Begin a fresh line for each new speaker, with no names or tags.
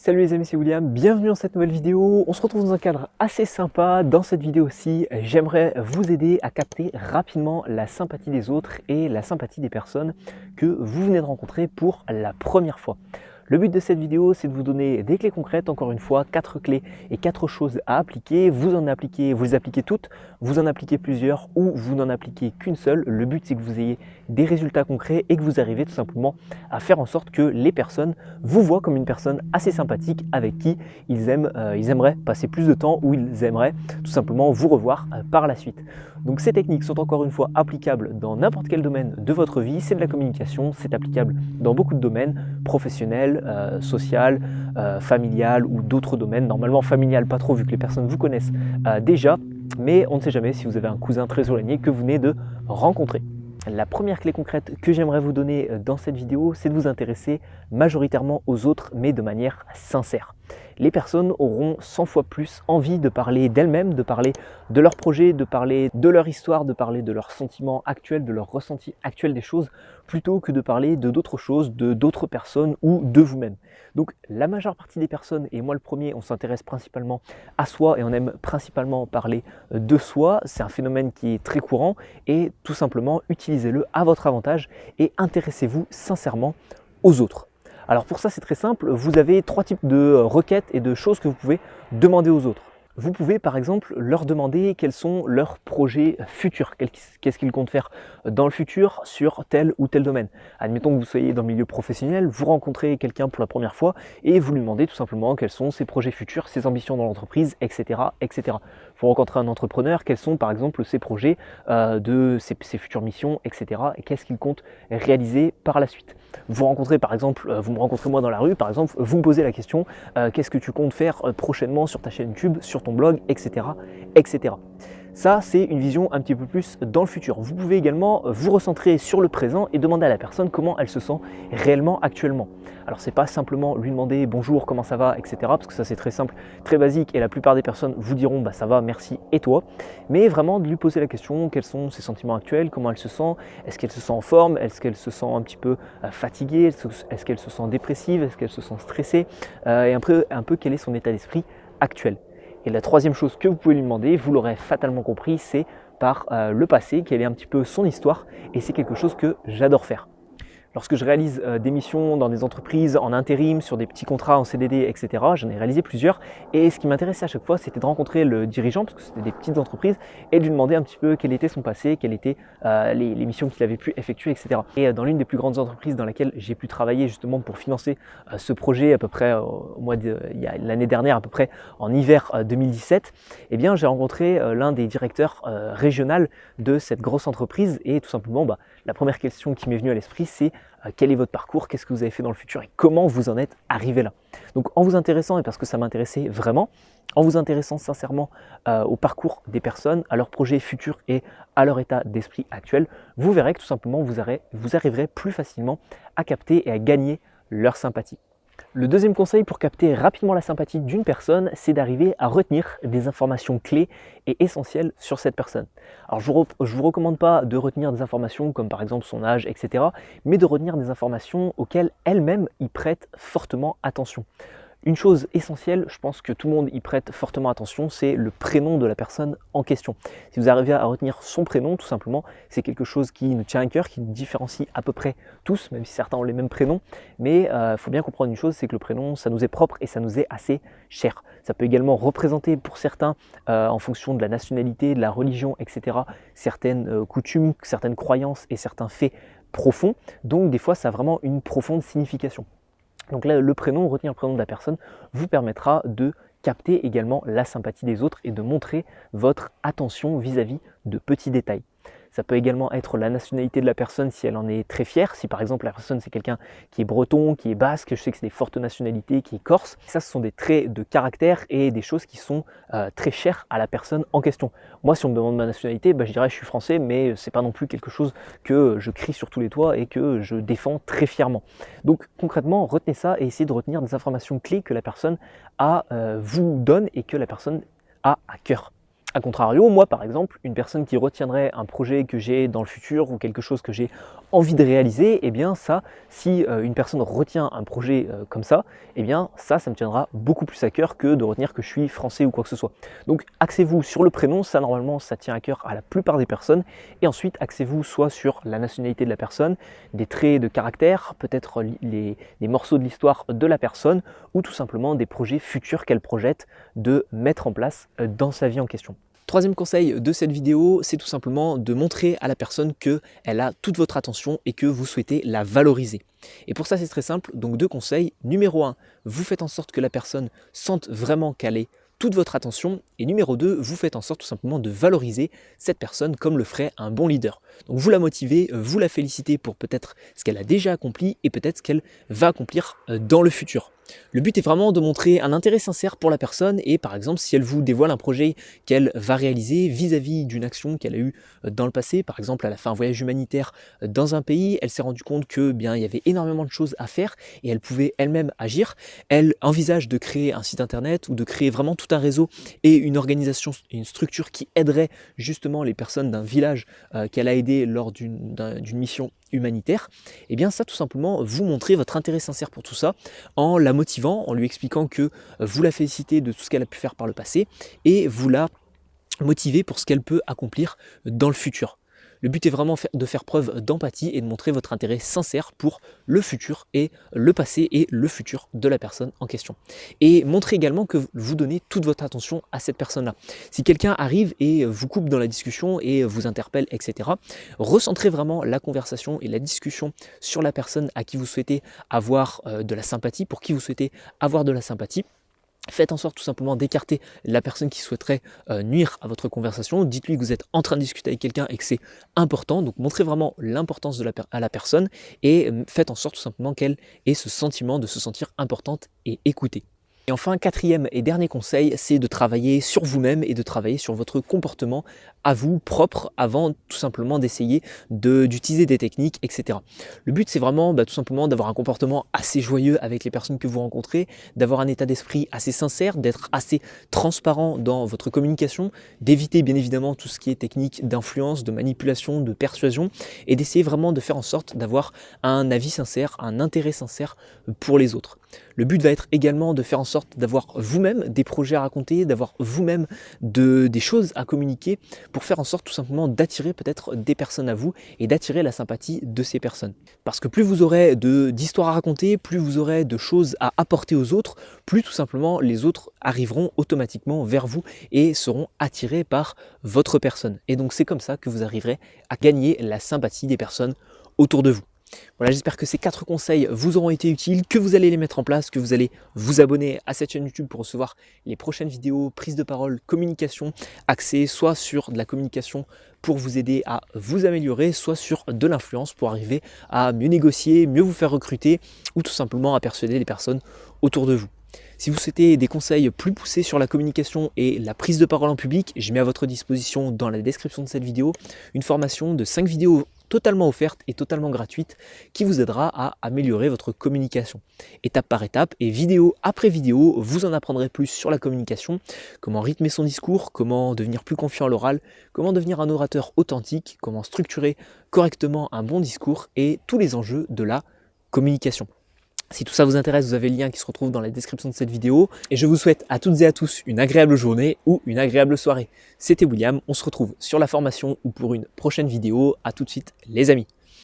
Salut les amis, c'est William, bienvenue dans cette nouvelle vidéo. On se retrouve dans un cadre assez sympa. Dans cette vidéo-ci, j'aimerais vous aider à capter rapidement la sympathie des autres et la sympathie des personnes que vous venez de rencontrer pour la première fois. Le but de cette vidéo, c'est de vous donner des clés concrètes, encore une fois, 4 clés et 4 choses à appliquer. Vous les appliquez toutes, vous en appliquez plusieurs ou vous n'en appliquez qu'une seule. Le but, c'est que vous ayez des résultats concrets et que vous arrivez tout simplement à faire en sorte que les personnes vous voient comme une personne assez sympathique avec qui ils aimeraient passer plus de temps ou ils aimeraient tout simplement vous revoir par la suite. Donc ces techniques sont encore une fois applicables dans n'importe quel domaine de votre vie. C'est de la communication, c'est applicable dans beaucoup de domaines, professionnels, social, familial ou d'autres domaines. Normalement familial pas trop vu que les personnes vous connaissent déjà, mais on ne sait jamais si vous avez un cousin très éloigné que vous venez de rencontrer. La première clé concrète que j'aimerais vous donner dans cette vidéo, c'est de vous intéresser majoritairement aux autres, mais de manière sincère. Les personnes auront 100 fois plus envie de parler d'elles-mêmes, de parler de leurs projets, de parler de leur histoire, de parler de leurs sentiments actuels, de leur ressenti actuel des choses, plutôt que de parler de d'autres choses, de d'autres personnes ou de vous-même. Donc la majeure partie des personnes, et moi le premier, on s'intéresse principalement à soi et on aime principalement parler de soi. C'est un phénomène qui est très courant et tout simplement utilisez-le à votre avantage et intéressez-vous sincèrement aux autres. Alors pour ça c'est très simple, vous avez 3 types de requêtes et de choses que vous pouvez demander aux autres. Vous pouvez par exemple leur demander quels sont leurs projets futurs, qu'est-ce qu'ils comptent faire dans le futur sur tel ou tel domaine. Admettons que vous soyez dans le milieu professionnel, vous rencontrez quelqu'un pour la première fois et vous lui demandez tout simplement quels sont ses projets futurs, ses ambitions dans l'entreprise, etc., etc. Vous rencontrez un entrepreneur, quels sont par exemple ses projets ses futures missions, etc. et qu'est-ce qu'il compte réaliser par la suite. Vous rencontrez par exemple, vous me rencontrez moi dans la rue, par exemple, vous me posez la question qu'est-ce que tu comptes faire prochainement sur ta chaîne YouTube, sur ton blog, etc., etc. Ça, c'est une vision un petit peu plus dans le futur. Vous pouvez également vous recentrer sur le présent et demander à la personne comment elle se sent réellement actuellement. Alors, c'est pas simplement lui demander bonjour, comment ça va, etc. Parce que ça, c'est très simple, très basique et la plupart des personnes vous diront bah, ça va, merci et toi. Mais vraiment de lui poser la question quels sont ses sentiments actuels, comment elle se sent, est-ce qu'elle se sent en forme, est-ce qu'elle se sent un petit peu fatiguée, est-ce qu'elle se sent dépressive, est-ce qu'elle se sent stressée et un peu quel est son état d'esprit actuel. Et la troisième chose que vous pouvez lui demander, vous l'aurez fatalement compris, c'est par le passé, quelle est un petit peu son histoire, et c'est quelque chose que j'adore faire. Lorsque je réalise des missions dans des entreprises en intérim, sur des petits contrats en CDD, etc., j'en ai réalisé plusieurs. Et ce qui m'intéressait à chaque fois, c'était de rencontrer le dirigeant, parce que c'était des petites entreprises, et de lui demander un petit peu quel était son passé, quelles étaient les missions qu'il avait pu effectuer, etc. Et dans l'une des plus grandes entreprises dans laquelle j'ai pu travailler justement pour financer ce projet à peu près l'année dernière, à peu près en hiver 2017, eh bien, j'ai rencontré l'un des directeurs régionaux de cette grosse entreprise. Et tout simplement, la première question qui m'est venue à l'esprit, c'est quel est votre parcours, qu'est-ce que vous avez fait dans le futur et comment vous en êtes arrivé là. Donc en vous intéressant, et parce que ça m'intéressait vraiment, en vous intéressant sincèrement au parcours des personnes, à leurs projets futurs et à leur état d'esprit actuel, vous verrez que tout simplement vous arriverez plus facilement à capter et à gagner leur sympathie. Le deuxième conseil pour capter rapidement la sympathie d'une personne, c'est d'arriver à retenir des informations clés et essentielles sur cette personne. Alors je ne vous recommande pas de retenir des informations comme par exemple son âge, etc., mais de retenir des informations auxquelles elle-même y prête fortement attention. Une chose essentielle, je pense que tout le monde y prête fortement attention, c'est le prénom de la personne en question. Si vous arrivez à retenir son prénom, tout simplement, c'est quelque chose qui nous tient à cœur, qui nous différencie à peu près tous, même si certains ont les mêmes prénoms. Mais il faut bien comprendre une chose, c'est que le prénom, ça nous est propre et ça nous est assez cher. Ça peut également représenter pour certains, en fonction de la nationalité, de la religion, etc., certaines coutumes, certaines croyances et certains faits profonds. Donc des fois, ça a vraiment une profonde signification. Donc là, le prénom, retenir le prénom de la personne, vous permettra de capter également la sympathie des autres et de montrer votre attention vis-à-vis de petits détails. Ça peut également être la nationalité de la personne si elle en est très fière. Si par exemple la personne c'est quelqu'un qui est breton, qui est basque, je sais que c'est des fortes nationalités, qui est corse. Ça, ce sont des traits de caractère et des choses qui sont très chères à la personne en question. Moi, si on me demande ma nationalité, je dirais je suis français, mais c'est pas non plus quelque chose que je crie sur tous les toits et que je défends très fièrement. Donc concrètement, retenez ça et essayez de retenir des informations clés que la personne vous donne et que la personne a à cœur. A contrario, moi par exemple, une personne qui retiendrait un projet que j'ai dans le futur ou quelque chose que j'ai envie de réaliser, eh bien ça, si une personne retient un projet comme ça, eh bien ça me tiendra beaucoup plus à cœur que de retenir que je suis français ou quoi que ce soit. Donc axez-vous sur le prénom, ça normalement ça tient à cœur à la plupart des personnes, et ensuite axez-vous soit sur la nationalité de la personne, des traits de caractère, peut-être les morceaux de l'histoire de la personne, ou tout simplement des projets futurs qu'elle projette de mettre en place dans sa vie en question. Troisième conseil de cette vidéo, c'est tout simplement de montrer à la personne qu'elle a toute votre attention et que vous souhaitez la valoriser. Et pour ça, c'est très simple, donc 2 conseils. Numéro 1, vous faites en sorte que la personne sente vraiment qu'elle ait toute votre attention. Et numéro 2, vous faites en sorte tout simplement de valoriser cette personne comme le ferait un bon leader. Donc vous la motivez, vous la félicitez pour peut-être ce qu'elle a déjà accompli et peut-être ce qu'elle va accomplir dans le futur. Le but est vraiment de montrer un intérêt sincère pour la personne et par exemple si elle vous dévoile un projet qu'elle va réaliser vis-à-vis d'une action qu'elle a eue dans le passé, par exemple elle a fait un voyage humanitaire dans un pays, elle s'est rendue compte que il y avait énormément de choses à faire et elle pouvait elle-même agir, elle envisage de créer un site internet ou de créer vraiment tout un réseau et une organisation, une structure qui aiderait justement les personnes d'un village qu'elle a aidé lors d'une mission humanitaire, et bien ça tout simplement vous montrez votre intérêt sincère pour tout ça en la motivant, en lui expliquant que vous la félicitez de tout ce qu'elle a pu faire par le passé et vous la motivez pour ce qu'elle peut accomplir dans le futur. Le but est vraiment de faire preuve d'empathie et de montrer votre intérêt sincère pour le futur et le passé et le futur de la personne en question. Et montrez également que vous donnez toute votre attention à cette personne-là. Si quelqu'un arrive et vous coupe dans la discussion et vous interpelle, etc., recentrez vraiment la conversation et la discussion sur la personne à qui vous souhaitez avoir de la sympathie, pour qui vous souhaitez avoir de la sympathie. Faites en sorte tout simplement d'écarter la personne qui souhaiterait nuire à votre conversation. Dites-lui que vous êtes en train de discuter avec quelqu'un et que c'est important. Donc montrez vraiment l'importance à la personne et faites en sorte tout simplement qu'elle ait ce sentiment de se sentir importante et écoutée. Et enfin, quatrième et dernier conseil, c'est de travailler sur vous-même et de travailler sur votre comportement à vous propre avant tout simplement d'essayer d'utiliser des techniques, etc. Le but, c'est vraiment tout simplement d'avoir un comportement assez joyeux avec les personnes que vous rencontrez, d'avoir un état d'esprit assez sincère, d'être assez transparent dans votre communication, d'éviter bien évidemment tout ce qui est technique d'influence, de manipulation, de persuasion et d'essayer vraiment de faire en sorte d'avoir un avis sincère, un intérêt sincère pour les autres. Le but va être également de faire en sorte d'avoir vous-même des projets à raconter, d'avoir vous-même des choses à communiquer pour faire en sorte tout simplement d'attirer peut-être des personnes à vous et d'attirer la sympathie de ces personnes. Parce que plus vous aurez d'histoires à raconter, plus vous aurez de choses à apporter aux autres, plus tout simplement les autres arriveront automatiquement vers vous et seront attirés par votre personne. Et donc c'est comme ça que vous arriverez à gagner la sympathie des personnes autour de vous. Voilà, j'espère que ces 4 conseils vous auront été utiles, que vous allez les mettre en place, que vous allez vous abonner à cette chaîne YouTube pour recevoir les prochaines vidéos, prise de parole, communication, axées soit sur de la communication pour vous aider à vous améliorer, soit sur de l'influence pour arriver à mieux négocier, mieux vous faire recruter ou tout simplement à persuader les personnes autour de vous. Si vous souhaitez des conseils plus poussés sur la communication et la prise de parole en public, je mets à votre disposition dans la description de cette vidéo une formation de 5 vidéos totalement offerte et totalement gratuite qui vous aidera à améliorer votre communication. Étape par étape et vidéo après vidéo, vous en apprendrez plus sur la communication, comment rythmer son discours, comment devenir plus confiant à l'oral, comment devenir un orateur authentique, comment structurer correctement un bon discours et tous les enjeux de la communication. Si tout ça vous intéresse, vous avez le lien qui se retrouve dans la description de cette vidéo. Et je vous souhaite à toutes et à tous une agréable journée ou une agréable soirée. C'était William, on se retrouve sur la formation ou pour une prochaine vidéo. À tout de suite les amis.